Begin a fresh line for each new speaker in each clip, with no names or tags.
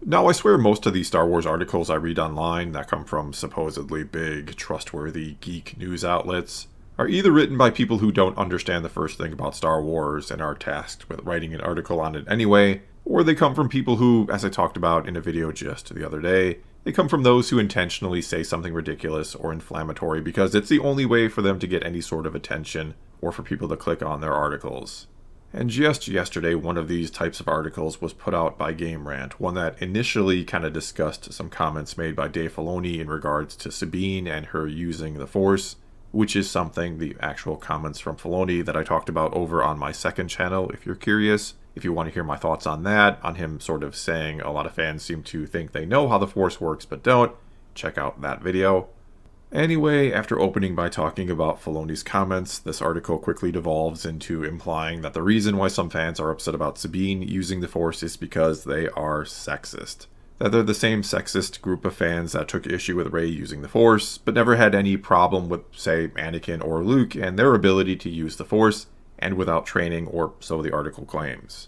Now, I swear most of these Star Wars articles I read online that come from supposedly big, trustworthy geek news outlets are either written by people who don't understand the first thing about Star Wars and are tasked with writing an article on it anyway, or they come from people who, as I talked about in a video just the other day, they come from those who intentionally say something ridiculous or inflammatory because it's the only way for them to get any sort of attention or for people to click on their articles. And just yesterday, one of these types of articles was put out by Game Rant, one that initially kind of discussed some comments made by Dave Filoni in regards to Sabine and her using the Force, which is something, the actual comments from Filoni, that I talked about over on my second channel, if you're curious. If you want to hear my thoughts on that, on him sort of saying a lot of fans seem to think they know how the Force works but don't, check out that video. Anyway, after opening by talking about Filoni's comments, this article quickly devolves into implying that the reason why some fans are upset about Sabine using the Force is because they are sexist. That they're the same sexist group of fans that took issue with Rey using the Force, but never had any problem with, say, Anakin or Luke and their ability to use the Force, and without training, or so the article claims.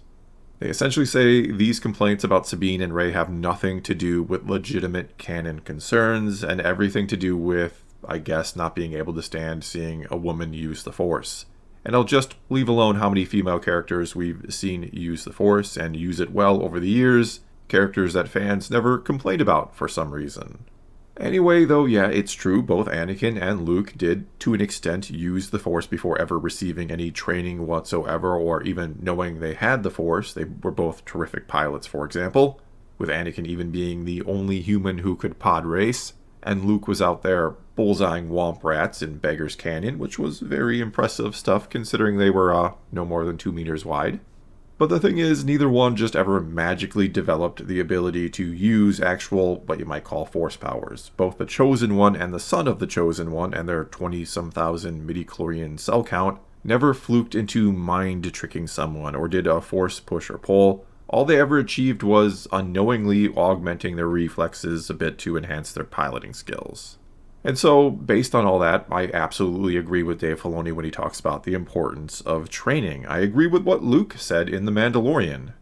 They essentially say these complaints about Sabine and Rey have nothing to do with legitimate canon concerns and everything to do with, I guess, not being able to stand seeing a woman use the Force. And I'll just leave alone how many female characters we've seen use the Force and use it well over the years, characters that fans never complained about for some reason. Anyway, though, yeah, it's true, both Anakin and Luke did, to an extent, use the Force before ever receiving any training whatsoever, or even knowing they had the Force. They were both terrific pilots, for example, with Anakin even being the only human who could pod race, and Luke was out there bullseyeing womp rats in Beggar's Canyon, which was very impressive stuff considering they were no more than 2 meters wide. But the thing is, neither one just ever magically developed the ability to use actual, what you might call, Force powers. Both the Chosen One and the son of the Chosen One and their 20-some thousand midichlorian cell count never fluked into mind-tricking someone or did a Force push or pull. All they ever achieved was unknowingly augmenting their reflexes a bit to enhance their piloting skills. And so, based on all that, I absolutely agree with Dave Filoni when he talks about the importance of training. I agree with what Luke said in The Mandalorian.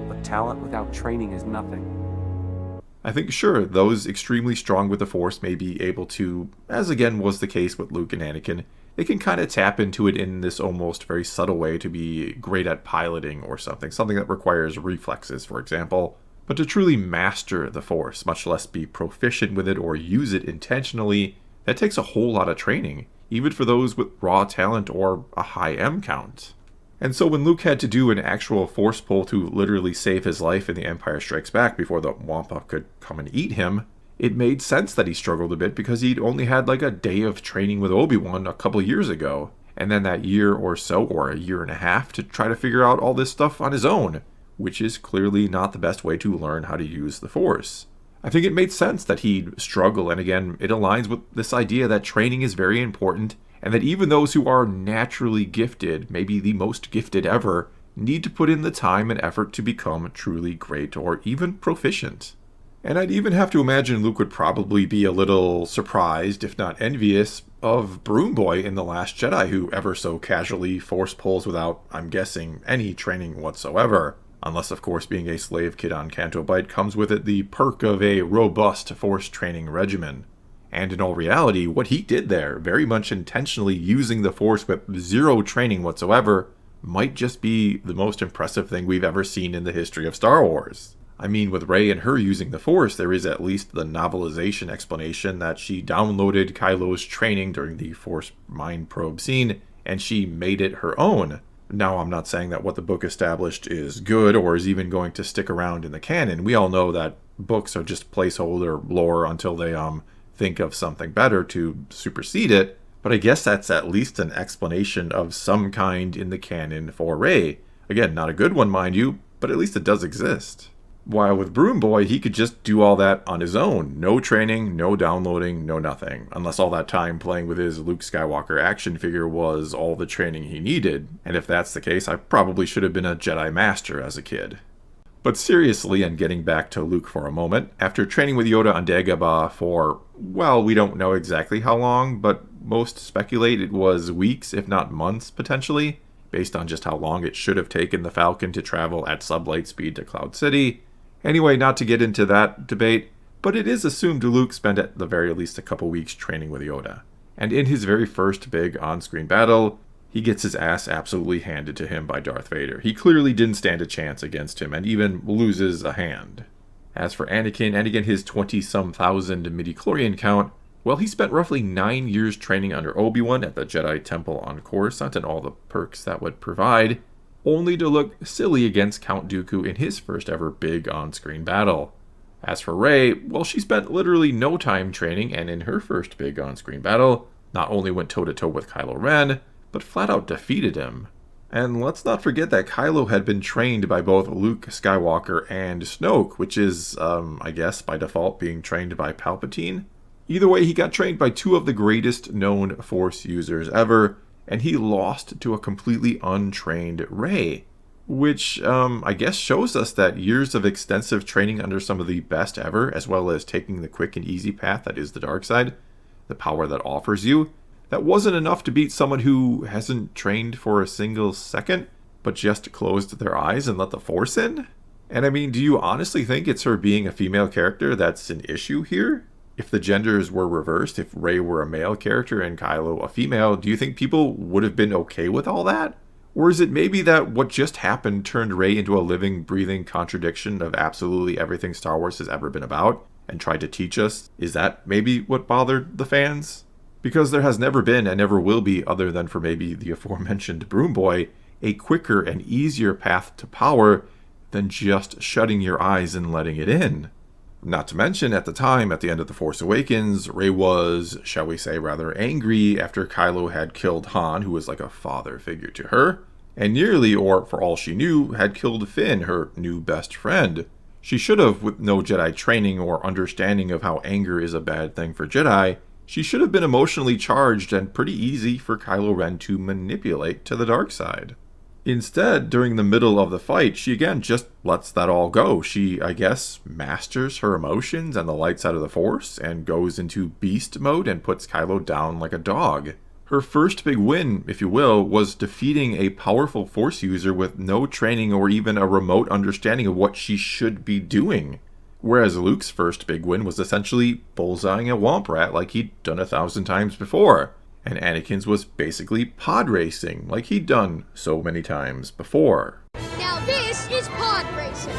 But talent without training is nothing.
I think, sure, those extremely strong with the Force may be able to, as again was the case with Luke and Anakin, they can kind of tap into it in this almost very subtle way to be great at piloting or something that requires reflexes, for example. But to truly master the Force, much less be proficient with it or use it intentionally, that takes a whole lot of training, even for those with raw talent or a high M count. And so when Luke had to do an actual Force pull to literally save his life in The Empire Strikes Back before the Wampa could come and eat him, it made sense that he struggled a bit because he'd only had like a day of training with Obi-Wan a couple years ago, and then that year or so, or a year and a half, to try to figure out all this stuff on his own, which is clearly not the best way to learn how to use the Force. I think it made sense that he'd struggle, and again, it aligns with this idea that training is very important, and that even those who are naturally gifted, maybe the most gifted ever, need to put in the time and effort to become truly great or even proficient. And I'd even have to imagine Luke would probably be a little surprised, if not envious, of Broom Boy in The Last Jedi, who ever so casually Force pulls without, I'm guessing, any training whatsoever. Unless, of course, being a slave kid on Canto Bight comes with it the perk of a robust Force training regimen. And in all reality, what he did there, very much intentionally using the Force with zero training whatsoever, might just be the most impressive thing we've ever seen in the history of Star Wars. I mean, with Rey and her using the Force, there is at least the novelization explanation that she downloaded Kylo's training during the Force Mind Probe scene, and she made it her own. Now, I'm not saying that what the book established is good or is even going to stick around in the canon. We all know that books are just placeholder lore until they think of something better to supersede it. But I guess that's at least an explanation of some kind in the canon for Rey. Again, not a good one, mind you, but at least it does exist. While with Broom Boy, he could just do all that on his own. No training, no downloading, no nothing. Unless all that time playing with his Luke Skywalker action figure was all the training he needed. And if that's the case, I probably should have been a Jedi Master as a kid. But seriously, and getting back to Luke for a moment, after training with Yoda on Dagobah for, well, we don't know exactly how long, but most speculate it was weeks, if not months, potentially, based on just how long it should have taken the Falcon to travel at sublight speed to Cloud City. Anyway, not to get into that debate, but it is assumed Luke spent at the very least a couple weeks training with Yoda. And in his very first big on-screen battle, he gets his ass absolutely handed to him by Darth Vader. He clearly didn't stand a chance against him and even loses a hand. As for Anakin, and again his 20-some thousand midichlorian count, well, he spent roughly 9 years training under Obi-Wan at the Jedi Temple on Coruscant and all the perks that would provide, only to look silly against Count Dooku in his first ever big on-screen battle. As for Rey, well, she spent literally no time training, and in her first big on-screen battle, not only went toe-to-toe with Kylo Ren, but flat out defeated him. And let's not forget that Kylo had been trained by both Luke Skywalker and Snoke, which is, I guess, by default being trained by Palpatine. Either way, he got trained by two of the greatest known Force users ever, and he lost to a completely untrained Rey. Which, I guess shows us that years of extensive training under some of the best ever, as well as taking the quick and easy path that is the dark side, the power that offers you, that wasn't enough to beat someone who hasn't trained for a single second, but just closed their eyes and let the Force in? And I mean, do you honestly think it's her being a female character that's an issue here? If the genders were reversed, if Rey were a male character and Kylo a female, do you think people would have been okay with all that? Or is it maybe that what just happened turned Rey into a living, breathing contradiction of absolutely everything Star Wars has ever been about and tried to teach us? Is that maybe what bothered the fans? Because there has never been and never will be, other than for maybe the aforementioned Broom Boy, a quicker and easier path to power than just shutting your eyes and letting it in. Not to mention, at the time, at the end of The Force Awakens, Rey was, shall we say, rather angry after Kylo had killed Han, who was like a father figure to her, and nearly, or for all she knew, had killed Finn, her new best friend. She should have, with no Jedi training or understanding of how anger is a bad thing for Jedi, she should have been emotionally charged and pretty easy for Kylo Ren to manipulate to the dark side. Instead, during the middle of the fight, she again just lets that all go. She, I guess, masters her emotions and the light side of the Force and goes into beast mode and puts Kylo down like a dog. Her first big win, if you will, was defeating a powerful Force user with no training or even a remote understanding of what she should be doing. Whereas Luke's first big win was essentially bullseyeing a womp rat like he'd done 1,000 times before. And Anakin's was basically pod racing, like he'd done so many times before.
Now this is pod racing!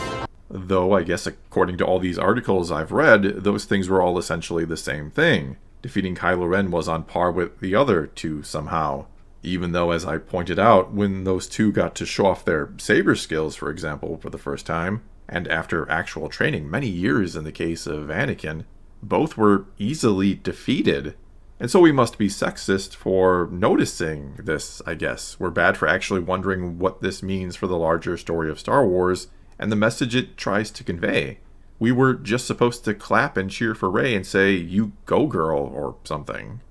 Though I guess according to all these articles I've read, those things were all essentially the same thing. Defeating Kylo Ren was on par with the other two somehow. Even though, as I pointed out, when those two got to show off their saber skills, for example, for the first time, and after actual training, many years in the case of Anakin, both were easily defeated. And so we must be sexist for noticing this, I guess. We're bad for actually wondering what this means for the larger story of Star Wars and the message it tries to convey. We were just supposed to clap and cheer for Rey and say, "You go, girl," or something.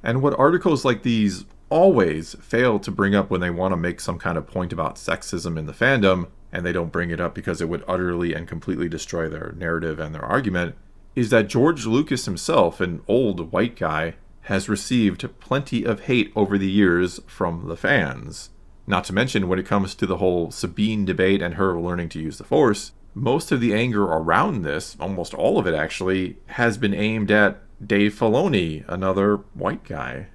And what articles like these always fail to bring up when they want to make some kind of point about sexism in the fandom, and they don't bring it up because it would utterly and completely destroy their narrative and their argument, is that George Lucas himself, an old white guy, has received plenty of hate over the years from the fans. Not to mention, when it comes to the whole Sabine debate and her learning to use the Force, most of the anger around this, almost all of it actually, has been aimed at Dave Filoni, another white guy.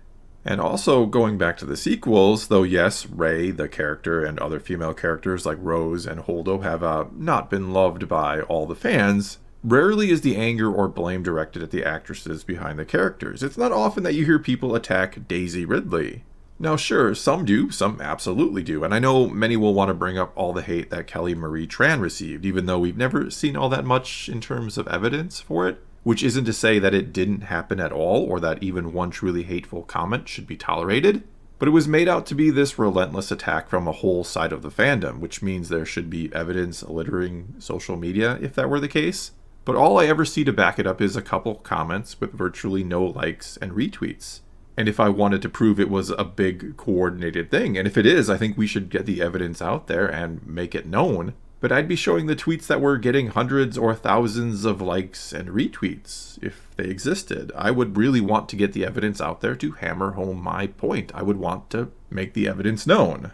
And also, going back to the sequels, though yes, Rey, the character, and other female characters like Rose and Holdo have not been loved by all the fans, rarely is the anger or blame directed at the actresses behind the characters. It's not often that you hear people attack Daisy Ridley. Now sure, some do, some absolutely do, and I know many will want to bring up all the hate that Kelly Marie Tran received, even though we've never seen all that much in terms of evidence for it, which isn't to say that it didn't happen at all, or that even one truly hateful comment should be tolerated, but it was made out to be this relentless attack from a whole side of the fandom, which means there should be evidence littering social media if that were the case. But all I ever see to back it up is a couple comments with virtually no likes and retweets. And if I wanted to prove it was a big coordinated thing, and if it is, I think we should get the evidence out there and make it known. But I'd be showing the tweets that were getting hundreds or thousands of likes and retweets, if they existed. I would really want to get the evidence out there to hammer home my point. I would want to make the evidence known.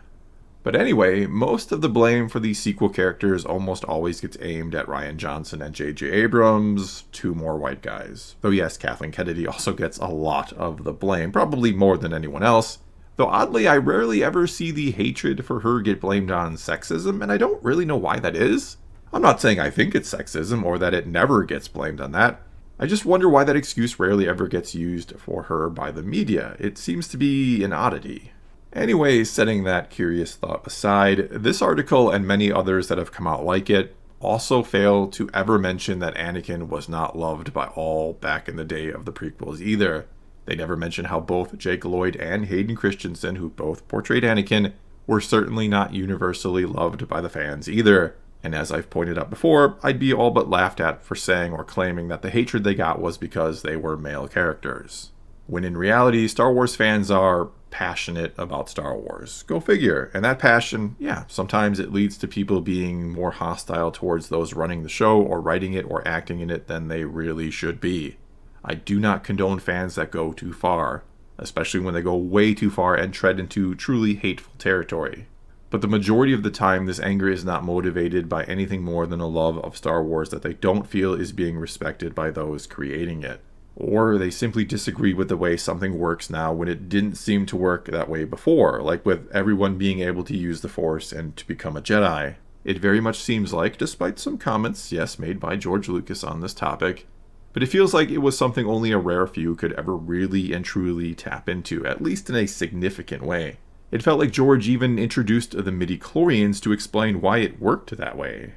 But anyway, most of the blame for these sequel characters almost always gets aimed at Rian Johnson and J.J. Abrams, two more white guys. Though yes, Kathleen Kennedy also gets a lot of the blame, probably more than anyone else. Though oddly, I rarely ever see the hatred for her get blamed on sexism, and I don't really know why that is. I'm not saying I think it's sexism or that it never gets blamed on that. I just wonder why that excuse rarely ever gets used for her by the media. It seems to be an oddity. Anyway, setting that curious thought aside, this article and many others that have come out like it also fail to ever mention that Anakin was not loved by all back in the day of the prequels either. They never mention how both Jake Lloyd and Hayden Christensen, who both portrayed Anakin, were certainly not universally loved by the fans either. And as I've pointed out before, I'd be all but laughed at for saying or claiming that the hatred they got was because they were male characters. When in reality, Star Wars fans are passionate about Star Wars. Go figure. And that passion, yeah, sometimes it leads to people being more hostile towards those running the show or writing it or acting in it than they really should be. I do not condone fans that go too far, especially when they go way too far and tread into truly hateful territory. But the majority of the time, this anger is not motivated by anything more than a love of Star Wars that they don't feel is being respected by those creating it. Or they simply disagree with the way something works now when it didn't seem to work that way before, like with everyone being able to use the Force and to become a Jedi. It very much seems like, despite some comments, yes, made by George Lucas on this topic, but it feels like it was something only a rare few could ever really and truly tap into, at least in a significant way. It felt like George even introduced the midi-chlorians to explain why it worked that way.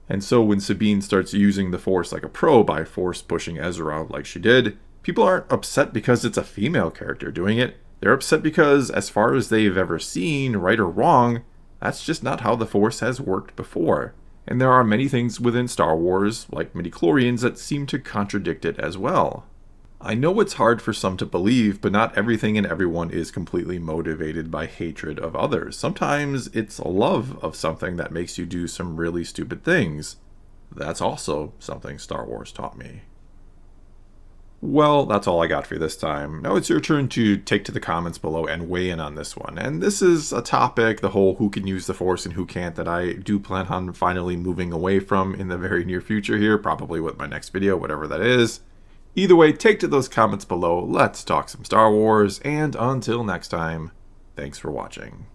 And so when Sabine starts using the Force like a pro by force pushing Ezra like she did, people aren't upset because it's a female character doing it. They're upset because, as far as they've ever seen, right or wrong, that's just not how the Force has worked before. And there are many things within Star Wars, like midi-chlorians, that seem to contradict it as well. I know it's hard for some to believe, but not everything and everyone is completely motivated by hatred of others. Sometimes it's a love of something that makes you do some really stupid things. That's also something Star Wars taught me. Well, that's all I got for you this time. Now it's your turn to take to the comments below and weigh in on this one. And this is a topic, the whole who can use the Force and who can't, that I do plan on finally moving away from in the very near future here, probably with my next video, whatever that is. Either way, take to those comments below, let's talk some Star Wars, and until next time, thanks for watching.